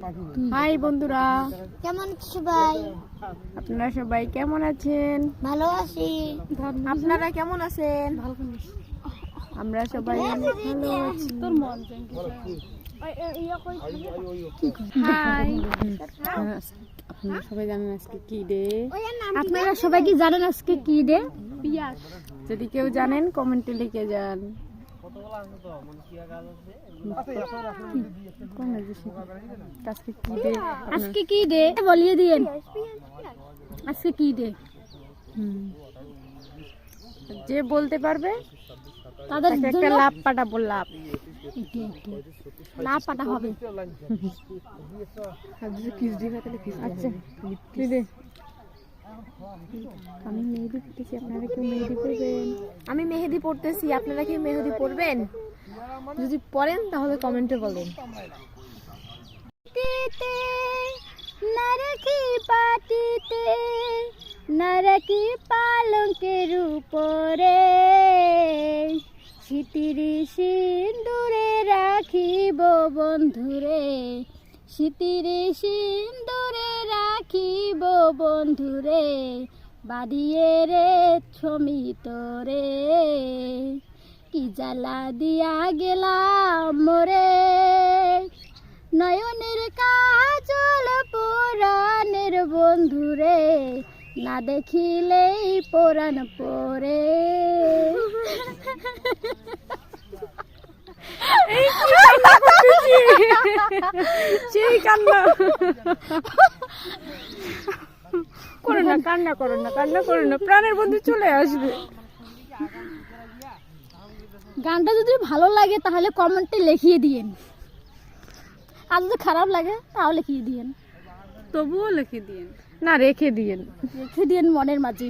High বন্ধুরা, কেমন সবাই? আপনারা সবাই কেমন আছেন? ভালো আছি। আপনারা কেমন আছেন? আমরা সবাই ভালো আছি। হাই, আপনারা সবাই জানেন আজকে কি ডে? আপনারা সবাই কি জানেন আজকে কি ডে? যদি কেউ জানেন কমেন্টে লিখে যান। আজকে কি ডে বলিয়ে দিয়েন। আজকে কি ডে? যে বলতে পারবে তাদের একটা লাভ পাঠাবো। লাভ লাভ পাঠা হবে। আচ্ছা, আমি মেহেদি পড়তেছি, আপনারা কেউ মেহেদি পড়বেন? আমি মেহেদি পড়তেছি, আপনারা কি মেহেদি পড়বেন? যদি পড়েন তাহলে কমেন্টে বলেন। নরকি পাটিতে নরকি পালঙ্কের উপরে স্মৃতির সিন্দুরে রাখিব বন্ধুরে, স্মৃতির সিন্দুরে রাখিব বন্ধুরে, বাদিয়ে রে ছমিতরে, কি জ্বালা দিয়া গেলাম মোরে, নয়নের কাজল পুরাণের বন্ধুরে, না দেখিলেই পুরাণ পরে। সেই কান্না করো না, কান্না করো না, কান্না করো না, প্রাণের বন্ধু চলে আসবে। গানটা যদি ভালো লাগে তাহলে কমেন্টে লিখিয়ে দিয়েন, আর যদি খারাপ লাগে তাহলে লিখিয়ে দিয়েন। তবুও লিখে দিয়েন না, রেখে দিয়েন, রেখে দিয়েন মনের মাঝে।